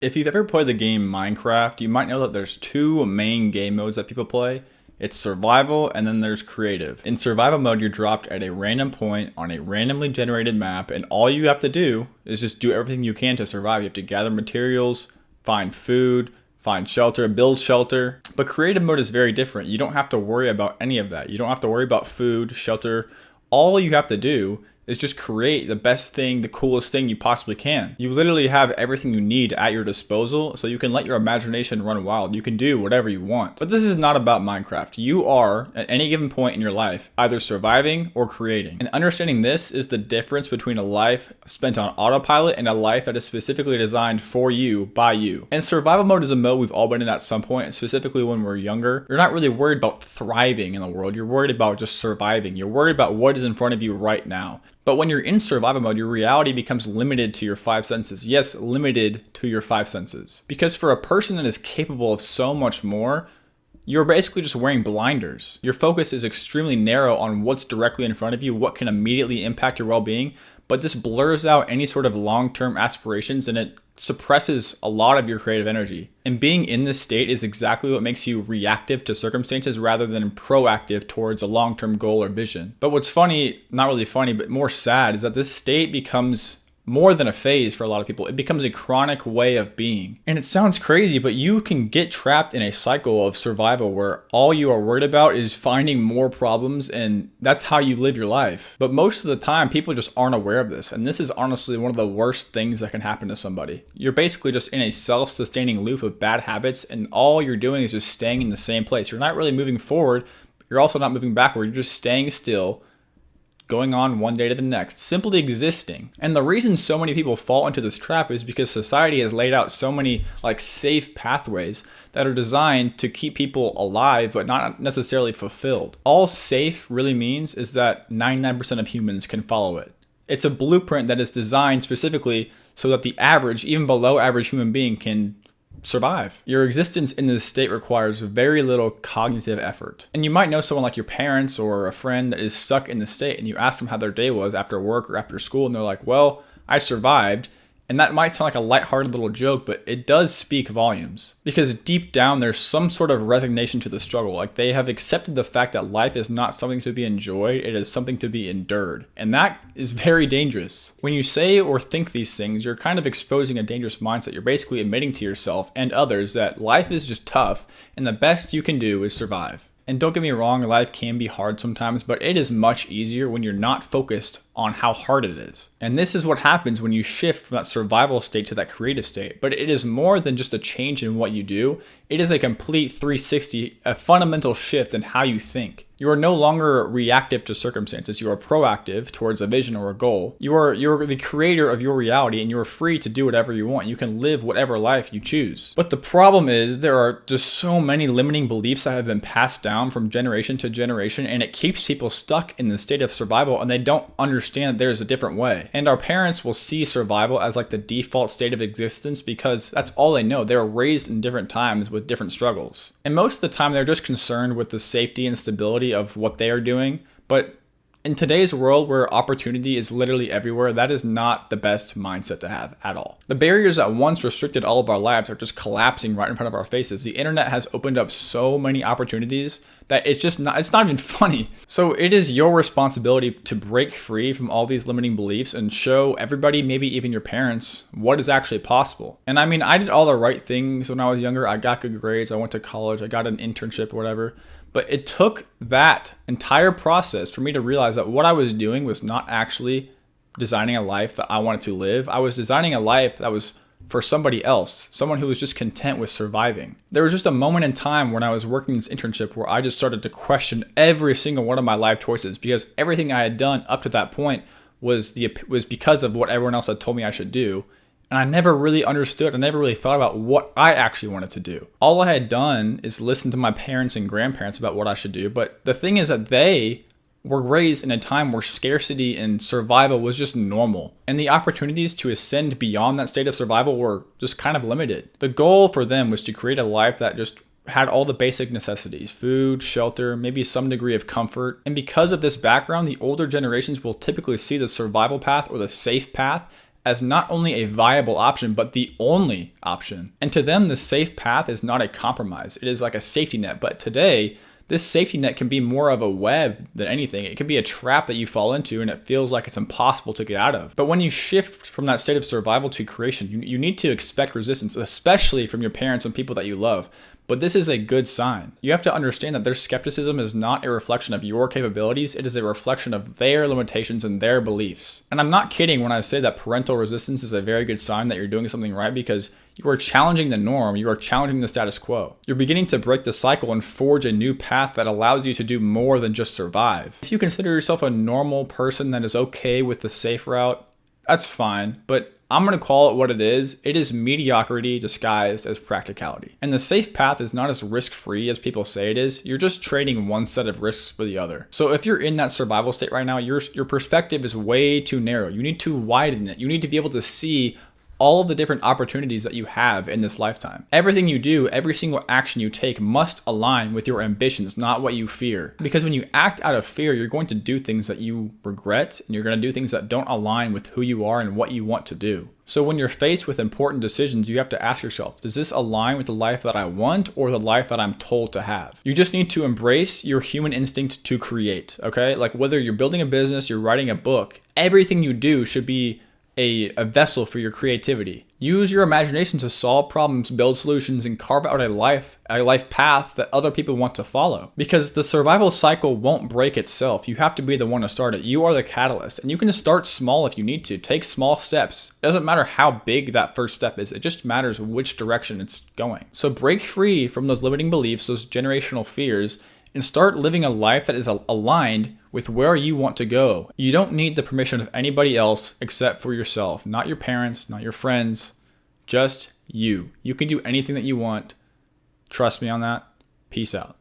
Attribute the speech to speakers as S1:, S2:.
S1: If you've ever played the game Minecraft, you might know that there's two main game modes that people play. It's survival and then there's creative. In survival mode, you're dropped at a random point on a randomly generated map, and all you have to do is just do everything you can to survive. You have to gather materials, find food, find shelter, build shelter. But creative mode is very different. You don't have to worry about any of that. You don't have to worry about food, shelter. All you have to do is just create the best thing, the coolest thing you possibly can. You literally have everything you need at your disposal, so you can let your imagination run wild. You can do whatever you want. But this is not about Minecraft. You are, at any given point in your life, either surviving or creating. And understanding this is the difference between a life spent on autopilot and a life that is specifically designed for you, by you. And survival mode is a mode we've all been in at some point, specifically when we're younger. You're not really worried about thriving in the world. You're worried about just surviving. You're worried about what is in front of you right now. But when you're in survival mode, your reality becomes limited to your five senses. Yes, limited to your five senses. Because for a person that is capable of so much more, you're basically just wearing blinders. Your focus is extremely narrow on what's directly in front of you, what can immediately impact your well-being, but this blurs out any sort of long-term aspirations, and it suppresses a lot of your creative energy. And being in this state is exactly what makes you reactive to circumstances rather than proactive towards a long-term goal or vision. But what's funny, not really funny, but more sad, is that this state becomes more than a phase for a lot of people. It becomes a chronic way of being. And it sounds crazy, but you can get trapped in a cycle of survival where all you are worried about is finding more problems, and that's how you live your life. But most of the time, people just aren't aware of this. And this is honestly one of the worst things that can happen to somebody. You're basically just in a self-sustaining loop of bad habits, and all you're doing is just staying in the same place. You're not really moving forward. You're also not moving backward. You're just staying still, going on one day to the next, simply existing. And the reason so many people fall into this trap is because society has laid out so many safe pathways that are designed to keep people alive but not necessarily fulfilled. All safe really means is that 99% of humans can follow it. It's a blueprint that is designed specifically so that the average, even below average human being can survive. Your existence in this state requires very little cognitive effort. And you might know someone like your parents or a friend that is stuck in this state, and you ask them how their day was after work or after school, and they're like, well, I survived. And that might sound like a lighthearted little joke, but it does speak volumes. Because deep down, there's some sort of resignation to the struggle. Like, they have accepted the fact that life is not something to be enjoyed, it is something to be endured. And that is very dangerous. When you say or think these things, you're kind of exposing a dangerous mindset. You're basically admitting to yourself and others that life is just tough, and the best you can do is survive. And don't get me wrong, life can be hard sometimes, but it is much easier when you're not focused on how hard it is. And this is what happens when you shift from that survival state to that creative state. But it is more than just a change in what you do. It is a complete 360, a fundamental shift in how you think. You are no longer reactive to circumstances. You are proactive towards a vision or a goal. You're the creator of your reality, and you are free to do whatever you want. You can live whatever life you choose. But the problem is there are just so many limiting beliefs that have been passed down from generation to generation, and it keeps people stuck in the state of survival, and they don't understand there's a different way. And our parents will see survival as the default state of existence because that's all they know. They were raised in different times with different struggles. And most of the time they're just concerned with the safety and stability of what they are doing. But in today's world where opportunity is literally everywhere, that is not the best mindset to have at all. The barriers that once restricted all of our lives are just collapsing right in front of our faces. The internet has opened up so many opportunities that it's not even funny. So it is your responsibility to break free from all these limiting beliefs and show everybody, maybe even your parents, what is actually possible. And I mean, I did all the right things when I was younger. I got good grades, I went to college, I got an internship or whatever. But it took that entire process for me to realize that what I was doing was not actually designing a life that I wanted to live. I was designing a life that was for somebody else, someone who was just content with surviving. There was just a moment in time when I was working this internship where I just started to question every single one of my life choices, because everything I had done up to that point was because of what everyone else had told me I should do. And I never really understood, I never really thought about what I actually wanted to do. All I had done is listen to my parents and grandparents about what I should do. But the thing is that they were raised in a time where scarcity and survival was just normal. And the opportunities to ascend beyond that state of survival were just kind of limited. The goal for them was to create a life that just had all the basic necessities: food, shelter, maybe some degree of comfort. And because of this background, the older generations will typically see the survival path or the safe path as not only a viable option, but the only option. And to them, the safe path is not a compromise. It is like a safety net. But today, this safety net can be more of a web than anything. It can be a trap that you fall into and it feels like it's impossible to get out of. But when you shift from that state of survival to creation, you need to expect resistance, especially from your parents and people that you love. But this is a good sign. You have to understand that their skepticism is not a reflection of your capabilities. It is a reflection of their limitations and their beliefs. And I'm not kidding when I say that parental resistance is a very good sign that you're doing something right, because you are challenging the norm. You are challenging the status quo. You're beginning to break the cycle and forge a new path that allows you to do more than just survive. If you consider yourself a normal person that is okay with the safe route, that's fine. But I'm going to call it what it is. It is mediocrity disguised as practicality. And the safe path is not as risk-free as people say it is. You're just trading one set of risks for the other. So if you're in that survival state right now, your perspective is way too narrow. You need to widen it. You need to be able to see all of the different opportunities that you have in this lifetime. Everything you do, every single action you take must align with your ambitions, not what you fear. Because when you act out of fear, you're going to do things that you regret, and you're going to do things that don't align with who you are and what you want to do. So when you're faced with important decisions, you have to ask yourself, does this align with the life that I want or the life that I'm told to have? You just need to embrace your human instinct to create, okay? Like whether you're building a business, you're writing a book, everything you do should be a vessel for your creativity. Use your imagination to solve problems, build solutions, and carve out a life path that other people want to follow. Because the survival cycle won't break itself. You have to be the one to start it. You are the catalyst. And you can just start small if you need to. Take small steps. It doesn't matter how big that first step is. It just matters which direction it's going. So break free from those limiting beliefs, those generational fears, and start living a life that is aligned with where you want to go. You don't need the permission of anybody else except for yourself. Not your parents, not your friends, just you. You can do anything that you want. Trust me on that. Peace out.